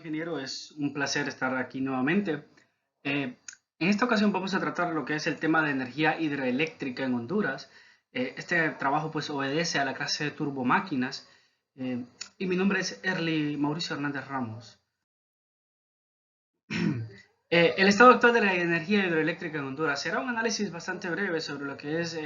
ingeniero? Es un placer estar aquí nuevamente. Eh, en esta ocasión vamos a tratar lo que es el tema de energía hidroeléctrica en Honduras. Este trabajo pues obedece a la clase de turbomáquinas eh, y mi nombre es Erly Mauricio Hernández Ramos. El estado actual de la energía hidroeléctrica en Honduras será un análisis bastante breve sobre lo que es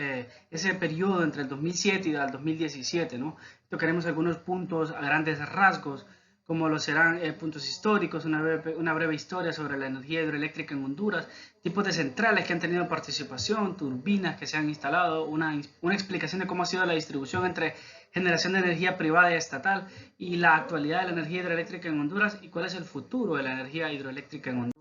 ese periodo entre el 2007 y el 2017, ¿no? Tocaremos algunos puntos a grandes rasgos, como lo serán puntos históricos, una breve historia sobre la energía hidroeléctrica en Honduras, tipos de centrales que han tenido participación, turbinas que se han instalado, una explicación de cómo ha sido la distribución entre generación de energía privada y estatal y la actualidad de la energía hidroeléctrica en Honduras y cuál es el futuro de la energía hidroeléctrica en Honduras.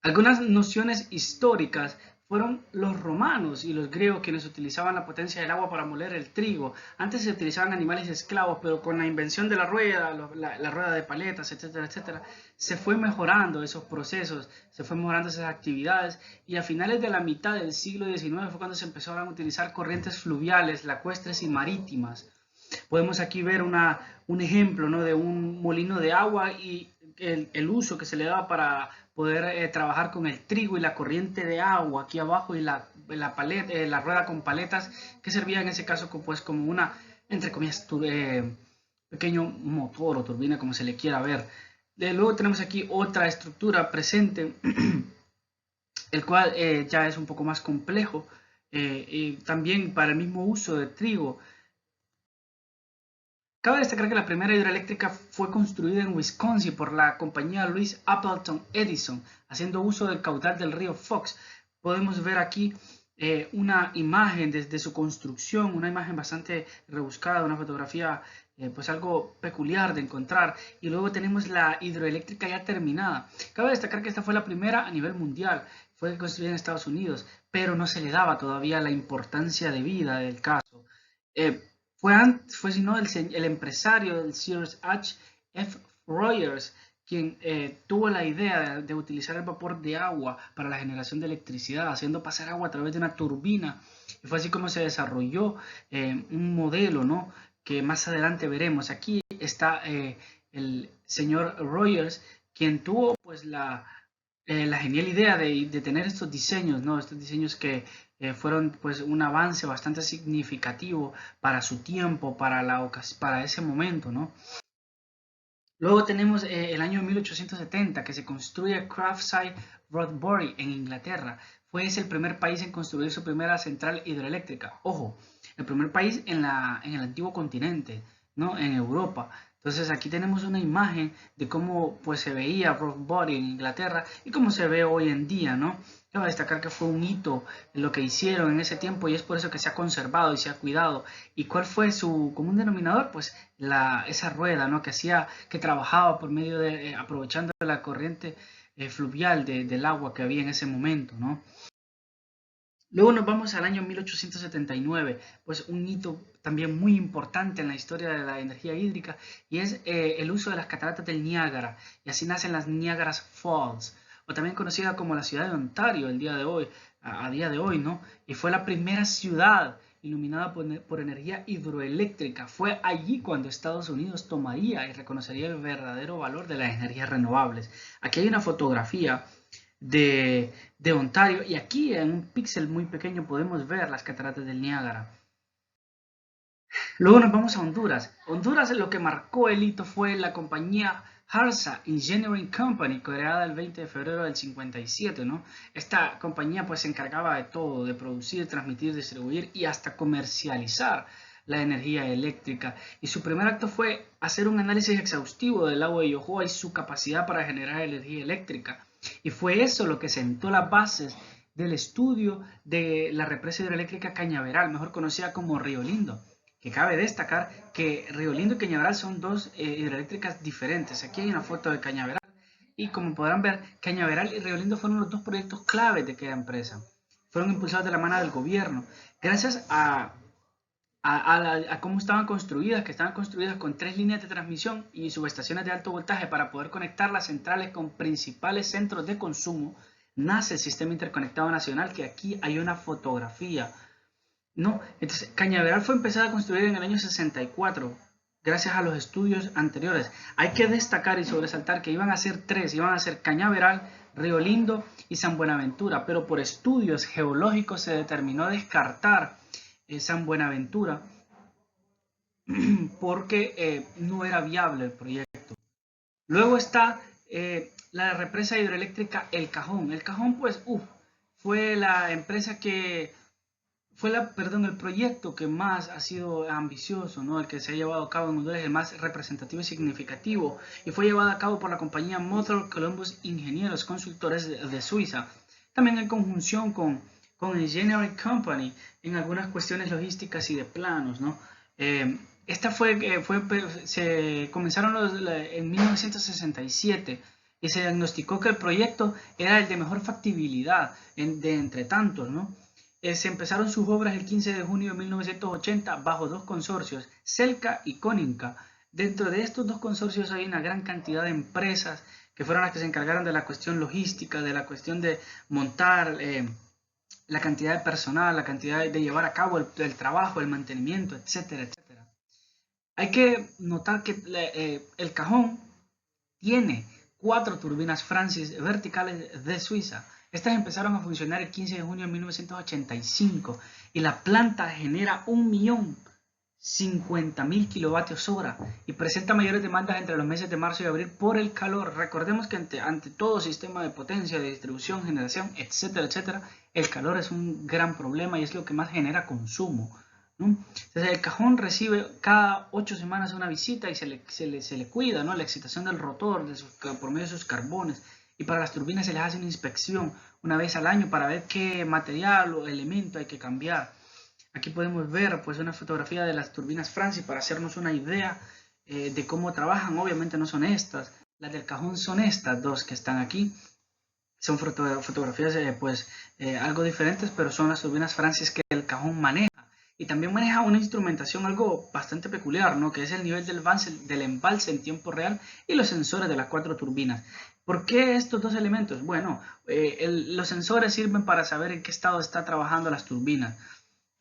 Algunas nociones históricas fueron los romanos y los griegos quienes utilizaban la potencia del agua para moler el trigo. Antes se utilizaban animales esclavos, pero con la invención de la rueda, la rueda de paletas, etcétera, etcétera, se fue mejorando esos procesos, se fue mejorando esas actividades y a finales de la mitad del siglo XIX fue cuando se empezaron a utilizar corrientes fluviales, lacustres y marítimas. Podemos aquí ver un ejemplo, ¿no?, de un molino de agua y el uso que se le daba para poder trabajar con el trigo y la corriente de agua aquí abajo y la rueda con paletas que servía en ese caso pues como una, entre comillas, pequeño motor o turbina como se le quiera ver. Luego tenemos aquí otra estructura presente, el cual ya es un poco más complejo, también para el mismo uso de trigo. Cabe destacar que la primera hidroeléctrica fue construida en Wisconsin por la compañía Louis Appleton Edison, haciendo uso del caudal del río Fox. Podemos ver aquí una imagen desde su construcción, una imagen bastante rebuscada, una fotografía pues algo peculiar de encontrar. Y luego tenemos la hidroeléctrica ya terminada. Cabe destacar que esta fue la primera a nivel mundial, fue construida en Estados Unidos, pero no se le daba todavía la importancia debida del caso. Fue sino el empresario del Sears H. F. Rogers quien tuvo la idea de utilizar el vapor de agua para la generación de electricidad, haciendo pasar agua a través de una turbina. Y fue así como se desarrolló un modelo, ¿no?, que más adelante veremos. Aquí está el señor Rogers, quien tuvo pues la genial idea de tener estos diseños, ¿no? Estos diseños que fueron pues un avance bastante significativo para su tiempo, para ese momento, ¿no? Luego tenemos el año 1870 que se construye Craftside Rodbury en Inglaterra. Fue ese el primer país en construir su primera central hidroeléctrica. Ojo, el primer país en el antiguo continente, ¿no?, en Europa. Entonces aquí tenemos una imagen de cómo pues se veía Rodbury en Inglaterra y cómo se ve hoy en día, ¿no? Cabe destacar que fue un hito en lo que hicieron en ese tiempo y es por eso que se ha conservado y se ha cuidado. ¿Y cuál fue su común denominador? Pues esa rueda, ¿no?, que trabajaba por medio de, aprovechando la corriente fluvial del agua que había en ese momento, ¿no? Luego nos vamos al año 1879, pues un hito también muy importante en la historia de la energía hídrica y es el uso de las cataratas del Niágara, y así nacen las Niagara Falls, o también conocida como la ciudad de Ontario el día de hoy, a día de hoy, ¿no? Y fue la primera ciudad iluminada por energía hidroeléctrica. Fue allí cuando Estados Unidos tomaría y reconocería el verdadero valor de las energías renovables. Aquí hay una fotografía de Ontario y aquí en un píxel muy pequeño podemos ver las cataratas del Niágara. Luego nos vamos a Honduras. Honduras, lo que marcó el hito fue la compañía Harsa Engineering Company, creada el 20 de febrero del 57, ¿no? Esta compañía pues se encargaba de todo, de producir, transmitir, distribuir y hasta comercializar la energía eléctrica. Y su primer acto fue hacer un análisis exhaustivo del lago de Yohoa y su capacidad para generar energía eléctrica. Y fue eso lo que sentó las bases del estudio de la represa hidroeléctrica Cañaveral, mejor conocida como Río Lindo, que cabe destacar que Río Lindo y Cañaveral son dos hidroeléctricas diferentes. Aquí hay una foto de Cañaveral y como podrán ver, Cañaveral y Río Lindo fueron los dos proyectos claves de aquella empresa. Fueron impulsados de la mano del gobierno, gracias a cómo estaban construidas, que estaban construidas con 3 líneas de transmisión y subestaciones de alto voltaje para poder conectar las centrales con principales centros de consumo. Nace el Sistema Interconectado Nacional, que aquí hay una fotografía, ¿no? Entonces, Cañaveral fue empezada a construir en el año 64, gracias a los estudios anteriores. Hay que destacar y sobresaltar que iban a ser tres, iban a ser Cañaveral, Río Lindo y San Buenaventura, pero por estudios geológicos se determinó descartar San Buenaventura porque no era viable el proyecto. Luego está la represa hidroeléctrica El Cajón. El Cajón, pues, fue la empresa que el proyecto que más ha sido ambicioso, ¿no? El que se ha llevado a cabo en Honduras, el más representativo y significativo, y fue llevado a cabo por la compañía Motor Columbus Ingenieros Consultores de Suiza, también en conjunción con Engineering Company en algunas cuestiones logísticas y de planos, ¿no? Se comenzaron en 1967 y se diagnosticó que el proyecto era el de mejor factibilidad de entre tantos, ¿no? Se empezaron sus obras el 15 de junio de 1980 bajo dos consorcios, Selca y Coninca. Dentro de estos dos consorcios hay una gran cantidad de empresas que fueron las que se encargaron de la cuestión logística, de la cuestión de montar, la cantidad de personal, la cantidad de llevar a cabo el trabajo, el mantenimiento, etcétera, etcétera. Hay que notar que el Cajón tiene 4 turbinas Francis verticales de Suiza. Estas empezaron a funcionar el 15 de junio de 1985 y la planta genera 1.050.000 kilovatios hora y presenta mayores demandas entre los meses de marzo y abril por el calor. Recordemos que ante todo sistema de potencia, de distribución, generación, etcétera, etcétera, el calor es un gran problema y es lo que más genera consumo, ¿no? Entonces el Cajón recibe cada 8 semanas una visita y se le cuida, ¿no? La excitación del rotor por medio de sus carbones, y para las turbinas se les hace una inspección una vez al año para ver qué material o elemento hay que cambiar. Aquí podemos ver pues una fotografía de las turbinas Francis para hacernos una idea de cómo trabajan. Obviamente no son estas, las del Cajón son estas dos que están aquí. Son fotografías algo diferentes, pero son las turbinas Francis que el Cajón maneja. Y también maneja una instrumentación algo bastante peculiar, ¿no? Que es el nivel del embalse en tiempo real y los sensores de las 4 turbinas. ¿Por qué estos dos elementos? Bueno, los sensores sirven para saber en qué estado está trabajando las turbinas.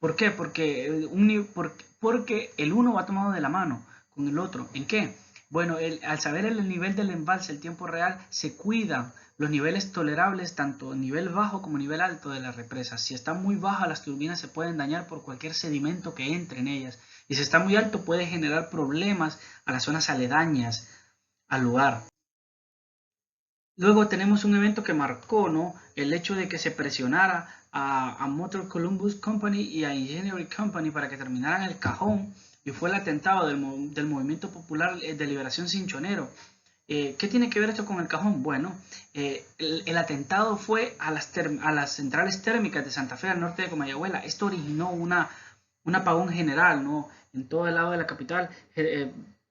¿Por qué? Porque el uno va tomado de la mano con el otro. ¿En qué? Bueno, al saber el nivel del embalse, el tiempo real, se cuidan los niveles tolerables, tanto nivel bajo como nivel alto de la represa. Si está muy baja, las turbinas se pueden dañar por cualquier sedimento que entre en ellas. Y si está muy alto, puede generar problemas a las zonas aledañas al lugar. Luego tenemos un evento que marcó, ¿no?, el hecho de que se presionara a Motor Columbus Company y a Engineering Company para que terminaran el Cajón, y fue el atentado del Movimiento Popular de Liberación Cinchonero. ¿Qué tiene que ver esto con el Cajón? Bueno, el atentado fue a las centrales térmicas de Santa Fe, al norte de Comayagüela. Esto originó un apagón general, ¿no?, en todo el lado de la capital,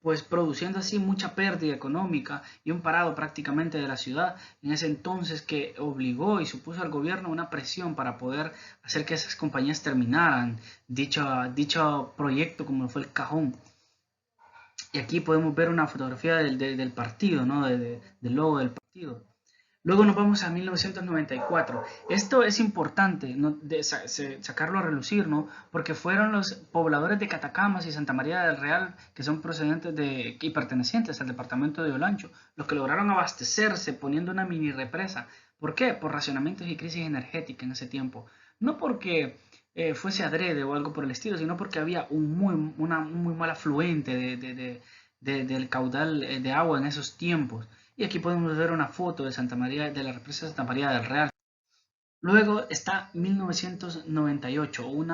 pues produciendo así mucha pérdida económica y un parado prácticamente de la ciudad en ese entonces, que obligó y supuso al gobierno una presión para poder hacer que esas compañías terminaran dicho proyecto, como fue el Cajón. Y aquí podemos ver una fotografía del partido, ¿no?, del logo del partido. Luego nos vamos a 1994. Esto es importante, ¿no?, sacarlo a relucir, ¿no?, porque fueron los pobladores de Catacamas y Santa María del Real, que son procedentes y pertenecientes al departamento de Olancho, los que lograron abastecerse poniendo una mini represa. ¿Por qué? Por racionamientos y crisis energética en ese tiempo. No porque fuese adrede o algo por el estilo, sino porque había un muy mal afluente del caudal de agua en esos tiempos. Y aquí podemos ver una foto de la represa de Santa María del Real. Luego está 1998, un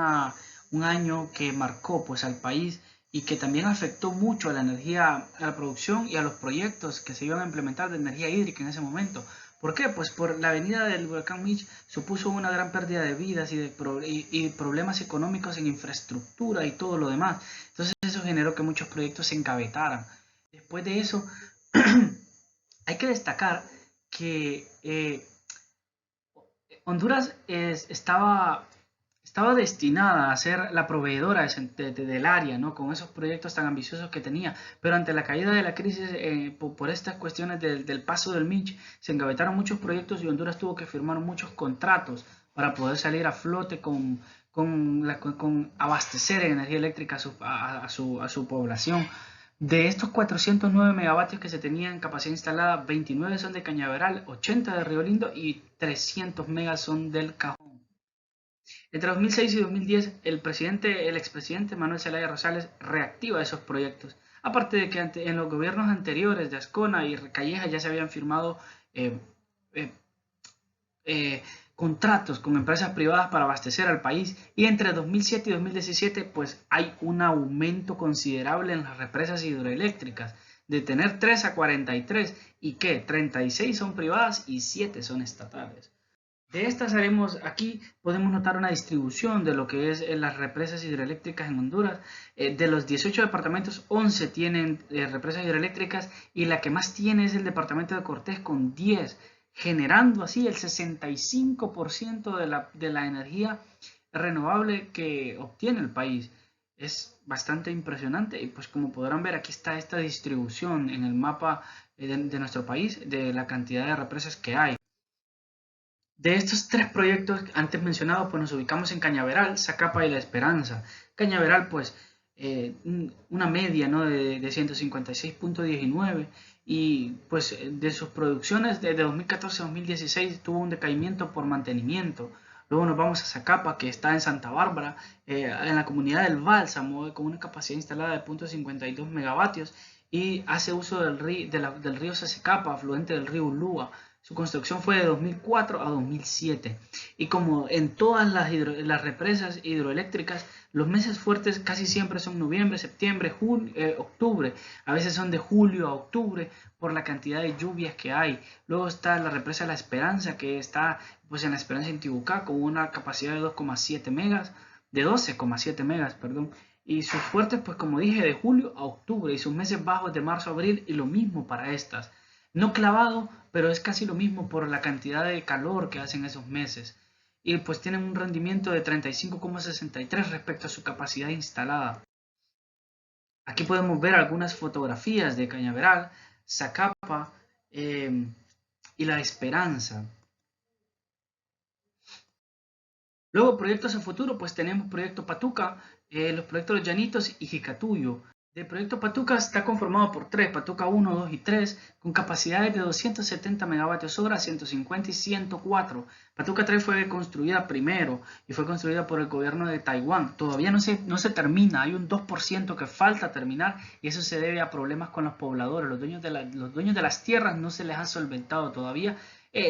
año que marcó pues al país y que también afectó mucho a la energía, a la producción y a los proyectos que se iban a implementar de energía hídrica en ese momento. ¿Por qué? Pues por la venida del huracán Mitch supuso una gran pérdida de vidas y problemas económicos en infraestructura y todo lo demás. Entonces eso generó que muchos proyectos se encabetaran. Después de eso, hay que destacar que Honduras estaba destinada a ser la proveedora del área, ¿no?, con esos proyectos tan ambiciosos que tenía, pero ante la caída de la crisis, por estas cuestiones del paso del Mitch, se engavetaron muchos proyectos y Honduras tuvo que firmar muchos contratos para poder salir a flote con abastecer energía eléctrica a su población, De estos 409 megavatios que se tenían en capacidad instalada, 29 son de Cañaveral, 80 de Río Lindo y 300 megas son del Cajón. Entre 2006 y 2010, el expresidente Manuel Zelaya Rosales reactiva esos proyectos. Aparte de que en los gobiernos anteriores de Ascona y Calleja ya se habían firmado eh, eh, contratos con empresas privadas para abastecer al país, y entre 2007 y 2017 pues hay un aumento considerable en las represas hidroeléctricas, de tener 3 a 43, y que 36 son privadas y 7 son estatales. De estas aquí podemos notar una distribución de lo que es las represas hidroeléctricas en Honduras. De los 18 departamentos, 11 tienen represas hidroeléctricas, y la que más tiene es el departamento de Cortés con 10, generando así el 65% de la energía renovable que obtiene el país. Es bastante impresionante, y pues como podrán ver, aquí está esta distribución en el mapa de nuestro país de la cantidad de represas que hay. De estos tres proyectos antes mencionados, pues nos ubicamos en Cañaveral, Zacapa y La Esperanza. Cañaveral, pues una media, ¿no?, de 156.19, y pues de sus producciones de 2014 a 2016 tuvo un decaimiento por mantenimiento. Luego nos vamos a Zacapa, que está en Santa Bárbara, en la comunidad del Bálsamo, con una capacidad instalada de 0.52 megavatios, y hace uso del río Zacapa, afluente del río Ulúa. Su construcción fue de 2004 a 2007, y como en todas las represas hidroeléctricas, los meses fuertes casi siempre son noviembre, septiembre, octubre. A veces son de julio a octubre por la cantidad de lluvias que hay. Luego está la represa La Esperanza, que está pues en La Esperanza, en Tibucá, con una capacidad de 12,7 megas, perdón. Y sus fuertes, pues como dije, de julio a octubre, y sus meses bajos de marzo a abril, y lo mismo para estas. No clavado, pero es casi lo mismo por la cantidad de calor que hacen esos meses. Y pues tienen un rendimiento de 35,63 respecto a su capacidad instalada. Aquí podemos ver algunas fotografías de Cañaveral, Zacapa y La Esperanza. Luego, proyectos a futuro, pues tenemos Proyecto Patuca, los proyectos Los Llanitos y Jicatuyo. El proyecto Patuca está conformado por 3, Patuca 1, 2 y 3, con capacidades de 270 megavatios hora, 150 y 104. Patuca 3 fue construida primero y fue construida por el gobierno de Taiwán. Todavía no se termina, hay un 2% que falta terminar, y eso se debe a problemas con los pobladores. Los dueños de las tierras no se les ha solventado todavía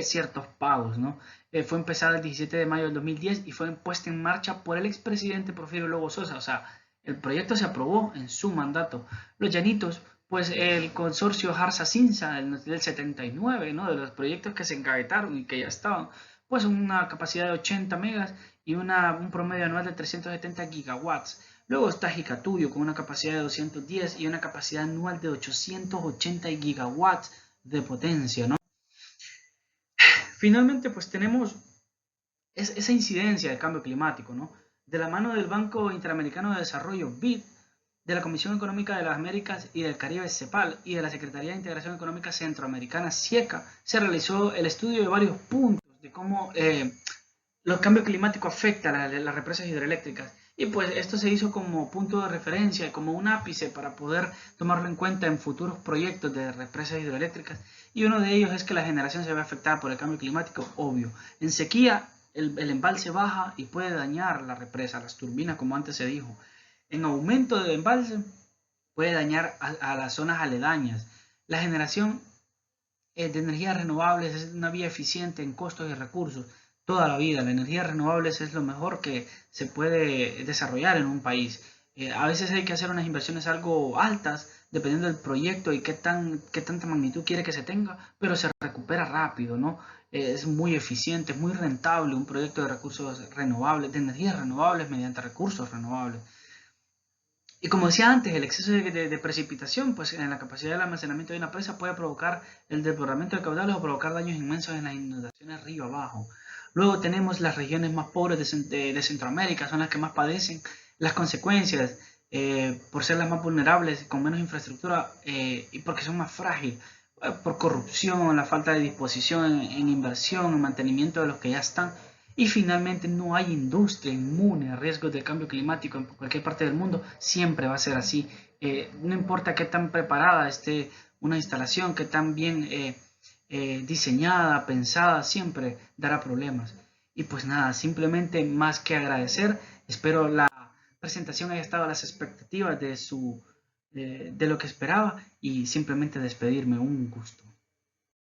ciertos pagos, ¿no? Fue empezada el 17 de mayo del 2010 y fue puesta en marcha por el expresidente Porfirio Lobo Sosa. O sea, el proyecto se aprobó en su mandato. Los Llanitos, pues el consorcio Harsa Cinza del 79, ¿no?, de los proyectos que se encabetaron y que ya estaban, pues una capacidad de 80 megas y un promedio anual de 370 gigawatts. Luego está Jicatuyo con una capacidad de 210 y una capacidad anual de 880 gigawatts de potencia, ¿no? Finalmente, pues tenemos esa incidencia del cambio climático, ¿no? De la mano del Banco Interamericano de Desarrollo, BID, de la Comisión Económica de las Américas y del Caribe, CEPAL, y de la Secretaría de Integración Económica Centroamericana, SIECA, se realizó el estudio de varios puntos de cómo los cambios climáticos afectan a las represas hidroeléctricas. Y pues esto se hizo como punto de referencia, como un ápice para poder tomarlo en cuenta en futuros proyectos de represas hidroeléctricas. Y uno de ellos es que la generación se ve afectada por el cambio climático, obvio. En sequía, el embalse baja y puede dañar la represa, las turbinas, como antes se dijo. En aumento de embalse, puede dañar a las zonas aledañas. La generación de energías renovables es una vía eficiente en costos y recursos. Toda la vida, la energía renovables es lo mejor que se puede desarrollar en un país. A veces hay que hacer unas inversiones algo altas, dependiendo del proyecto y qué tanta magnitud quiere que se tenga, pero se recupera rápido, ¿no? Es muy eficiente, es muy rentable un proyecto de recursos renovables, de energías renovables mediante recursos renovables. Y como decía antes, el exceso de precipitación, pues en la capacidad de almacenamiento de una presa, puede provocar el desbordamiento de caudales o provocar daños inmensos en las inundaciones río abajo. Luego tenemos las regiones más pobres de Centroamérica, son las que más padecen las consecuencias, por ser las más vulnerables, con menos infraestructura, y porque son más frágiles, por corrupción, la falta de disposición en inversión, en mantenimiento de los que ya están. Y finalmente, no hay industria inmune a riesgos del cambio climático en cualquier parte del mundo. Siempre va a ser así. No importa qué tan preparada esté una instalación, qué tan bien diseñada, pensada, siempre dará problemas. Y pues nada, simplemente más que agradecer, espero la presentación haya estado a las expectativas de lo que esperaba y simplemente despedirme. Un gusto.